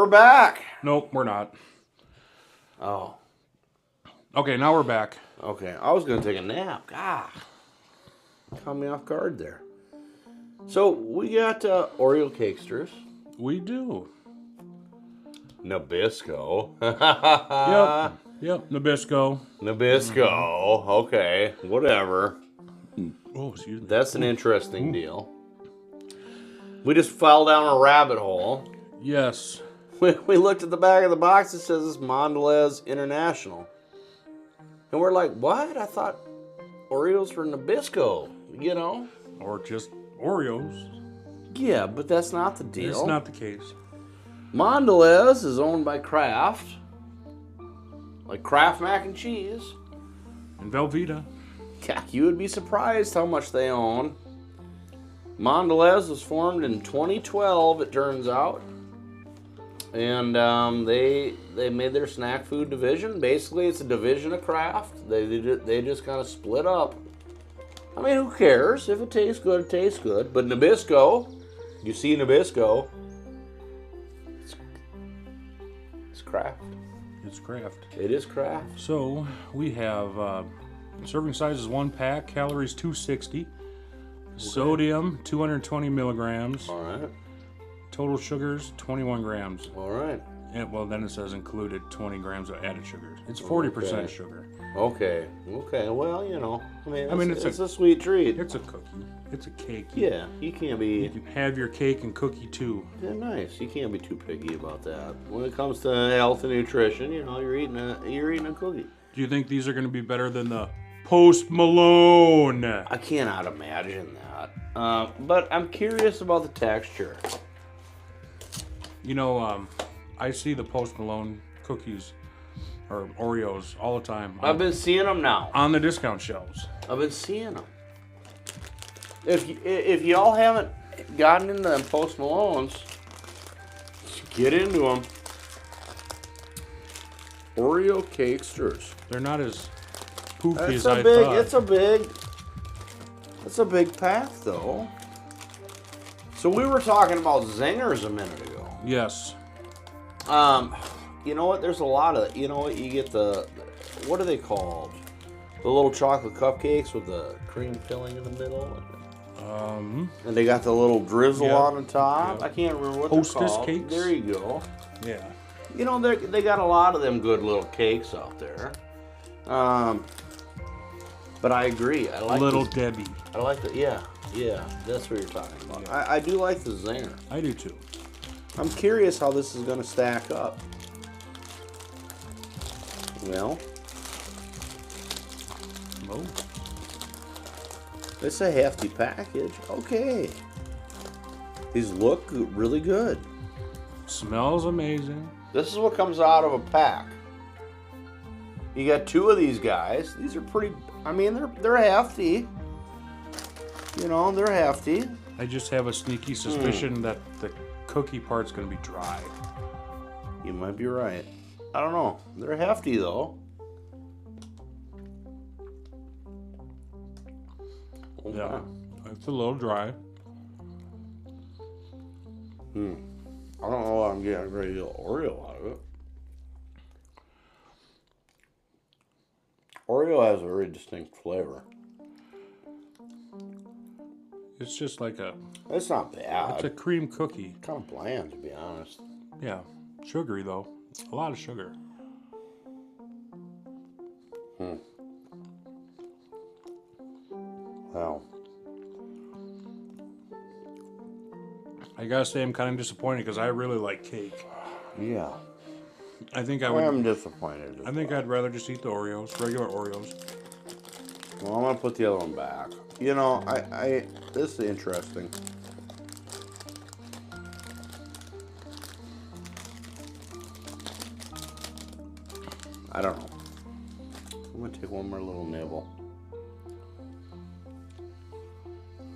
we're back. Nope, we're not. Oh. Okay, now we're back. Okay, I was going to take a nap. God. Caught me off guard there. So, we got Oreo Cakesters. We do. Nabisco. Yep, Nabisco. Nabisco. Okay, whatever. Oh, excuse me. That's an interesting deal. We just fell down a rabbit hole. Yes. We looked at the back of the box. It says it's Mondelez International. And we're like, what? I thought Oreos were Nabisco, you know? Or just Oreos. Yeah, but that's not the deal. It's not the case. Mondelez is owned by Kraft. Like Kraft mac and cheese. And Velveeta. Yeah, you would be surprised how much they own. Mondelez was formed in 2012, it turns out. And they made their snack food division. Basically, it's a division of Kraft. They just kind of split up. I mean, who cares? If it tastes good, it tastes good. But Nabisco, you see Nabisco, it's Kraft. It's Kraft. It is Kraft. So, we have serving size is 1 pack, calories 260, okay. Sodium 220 milligrams. All right. Total sugars 21 grams. All right. And, well, then it says included 20 grams of added sugars. It's 40% sugar. Okay. Well, you know, I mean, it's a sweet treat. It's a cookie. It's a cake. Yeah, you can't be. You can have your cake and cookie too. Yeah, nice. You can't be too picky about that. When it comes to health and nutrition, you know, you're eating a cookie. Do you think these are going to be better than the Post Malone? I cannot imagine that. But I'm curious about the texture. You know, I see the Post Malone cookies or Oreos all the time. I've been seeing them now. On the discount shelves. I've been seeing them. If y'all haven't gotten into them Post Malones, get into them. Oreo Cakesters. They're not as poofy as I thought. It's a big pack, though. So we were talking about zingers a minute ago. Yes. You know what? There's a lot of, you know what? You get what are they called? The little chocolate cupcakes with the cream filling in the middle. And they got the little drizzle on the top. I can't remember what they're called. Hostess cakes? There you go. Yeah. You know, they got a lot of them good little cakes out there. But I agree. I like Little Debbie. I like the, yeah, that's what you're talking about. Yeah. I do like the zinger. I do too. I'm curious how this is going to stack up. Well, Oh. It's a hefty package. Okay. These look really good. Smells amazing. This is what comes out of a pack. You got 2 of these guys. These are pretty, I mean, they're hefty. You know, they're hefty. I just have a sneaky suspicion that the cookie part's going to be dry. You might be right. I don't know. They're hefty, though. Okay. Yeah, it's a little dry. I don't know what I'm getting a great deal of Oreo out of it. Oreo has a very distinct flavor. It's just like a... It's not bad. It's a cream cookie. Kind of bland, to be honest. Yeah, sugary though. A lot of sugar. Wow. I gotta say I'm kind of disappointed because I really like cake. Yeah. I think I would... I'm disappointed. I think I'd rather just eat the Oreos, regular Oreos. Well, I'm gonna put the other one back. You know, this is interesting. I don't know. I'm gonna take one more little nibble.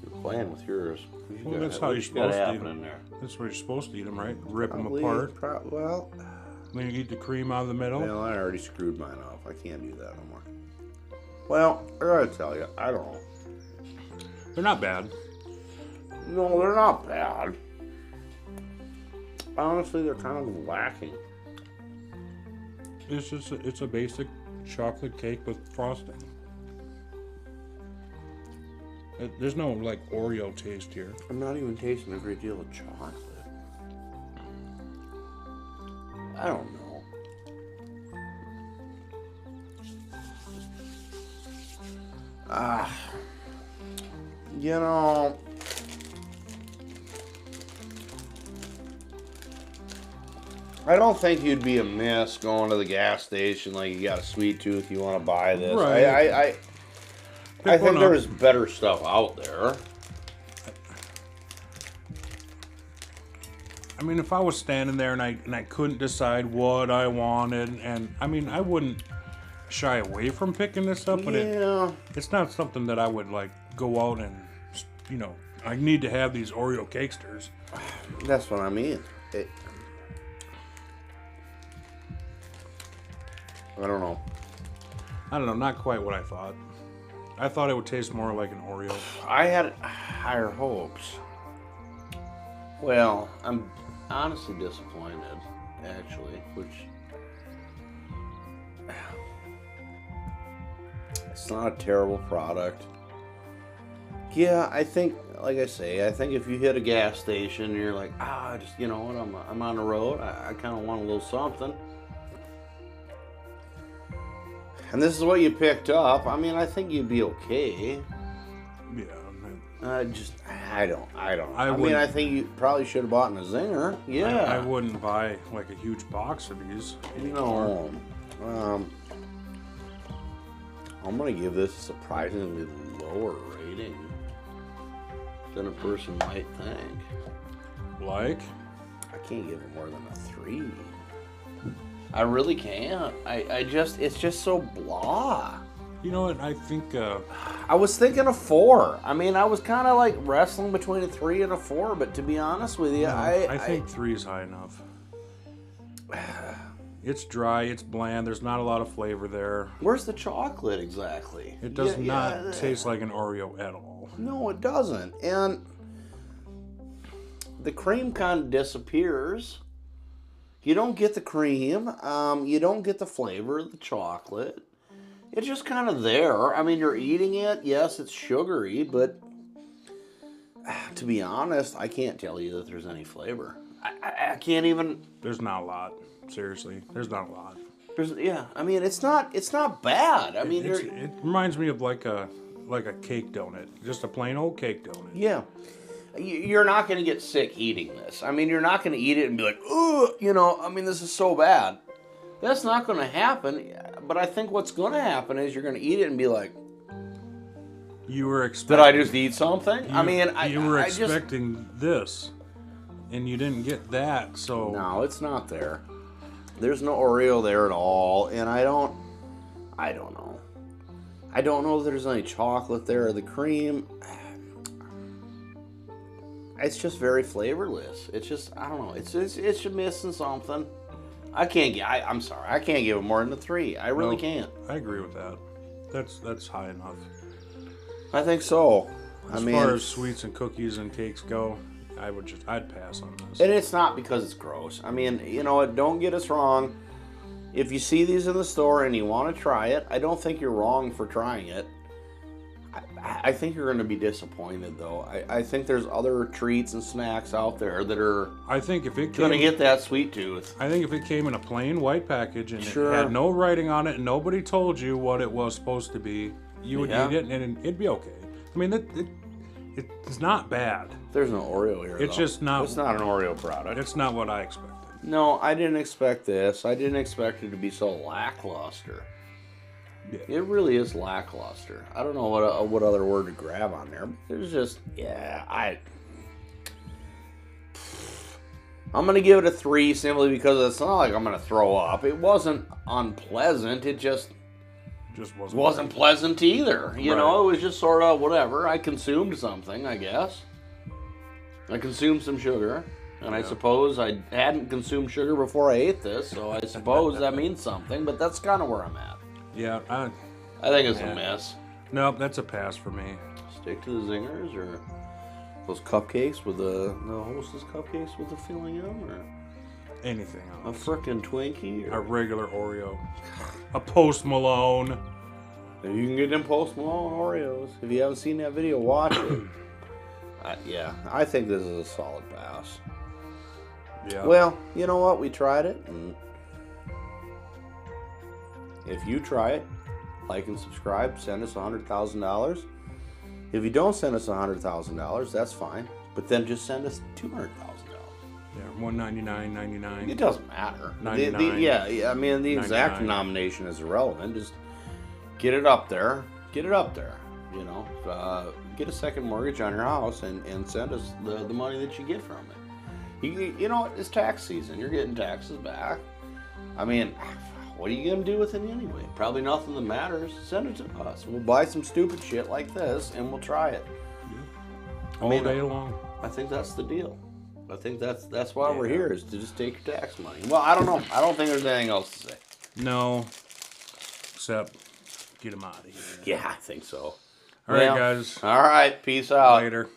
You're playing with yours. Well, that's how you're supposed to eat in there. them. That's where you're supposed to eat them, right? Rip them apart. Well, Then you eat the cream out of the middle. well, I already screwed mine off. I can't do that no more. Well, I gotta tell you, I don't know. They're not bad. No, they're not bad. honestly, they're kind of lacking. It's a basic chocolate cake with frosting. There's no like Oreo taste here. I'm not even tasting a great deal of chocolate. I don't know. You know, I don't think you'd be amiss going to the gas station like you got a sweet tooth, you want to buy this. Right. I think there's better stuff out there. I mean, if I was standing there and I couldn't decide what I wanted, and I mean, I wouldn't shy away from picking this up, but it's not something that I would like go out and, you know, I need to have these Oreo Cakesters. That's what I mean. I don't know. Not quite what I thought. I thought it would taste more like an Oreo. I had higher hopes. Well, I'm honestly disappointed, actually, which it's not a terrible product. Yeah, I think, like I say, I think if you hit a gas station and you're like, just, you know what, I'm on the road, I kind of want a little something. And this is what you picked up. I mean, I think you'd be okay. Yeah. I don't. I mean, I think you probably should have bought in a Zinger. Yeah. I wouldn't buy like a huge box of these anymore. No. I'm gonna give this a surprisingly lower rating than a person might think. Like? I can't give it more than a 3. I really can't. It's just so blah. You know what? I think I was thinking a 4. I mean, I was kind of like wrestling between a 3 and a 4, but to be honest with you, I think 3 is high enough. It's dry, it's bland, there's not a lot of flavor there. Where's the chocolate exactly? It does not taste like an Oreo at all. No, it doesn't. And the cream kind of disappears. You don't get the cream. You don't get the flavor of the chocolate. It's just kind of there. I mean, you're eating it. Yes, it's sugary, but to be honest, I can't tell you that there's any flavor. I can't even. There's not a lot. Seriously, there's not a lot. I mean, it's not bad. I mean, it reminds me of like a cake donut, just a plain old cake donut. Yeah. You're not going to get sick eating this. I mean, you're not going to eat it and be like, ugh, you know, I mean, this is so bad. That's not going to happen. But I think what's going to happen is you're going to eat it and be like, you were expecting. Did I just eat something? You were expecting this, and you didn't get that, so. No, it's not there. There's no Oreo there at all, and I don't know. I don't know if there's any chocolate there or the cream. It's just very flavorless. It's just, I don't know. It's missing something. I'm sorry. I can't give it more than a 3. I really can't. I agree with that. That's high enough. I think so. As far as sweets and cookies and cakes go, I'd pass on this. And it's not because it's gross. I mean, you know what? Don't get us wrong. If you see these in the store and you want to try it, I don't think you're wrong for trying it. I think you're going to be disappointed, though. I think there's other treats and snacks out there that are. I think if it going to get that sweet tooth. I think if it came in a plain white package and it had no writing on it and nobody told you what it was supposed to be, you would eat it and it'd be okay. I mean, it's not bad. There's no Oreo here. It's just not. It's not an Oreo product. It's not what I expected. No, I didn't expect this. I didn't expect it to be so lackluster. Yeah. It really is lackluster. I don't know what other word to grab on there. There's just, I'm going to give it a 3 simply because it's not like I'm going to throw up. It wasn't unpleasant. It just wasn't pleasant either. You know, it was just sort of whatever. I consumed something, I guess. I consumed some sugar. And I suppose I hadn't consumed sugar before I ate this, so I suppose that means something. But that's kind of where I'm at. Yeah, I think it's a mess. Nope, that's a pass for me. Stick to the Zingers or those cupcakes with the Hostess cupcakes with the filling in them, or anything A else. frickin' Twinkie? A regular Oreo. A Post Malone. You can get them Post Malone Oreos. If you haven't seen that video, watch it. Yeah, I think this is a solid pass. Yeah. Well, you know what? We tried it. And if you try it, like and subscribe, send us $100,000. If you don't send us $100,000, that's fine. But then just send us $200,000. Yeah, $199.99. It doesn't matter. 99. Yeah, I mean, the exact 99. denomination is irrelevant. Just get it up there. Get it up there. You know, get a second mortgage on your house and send us the money that you get from it. You know, it's tax season. You're getting taxes back. I mean, what are you going to do with it anyway? Probably nothing that matters. Send it to us. We'll buy some stupid shit like this and we'll try it. All day long. I think that's the deal. I think that's why we're here, is to just take your tax money. Well, I don't know. I don't think there's anything else to say. No. Except get them out of here. Yeah, I think so. All right, guys. All right. Peace out. Later.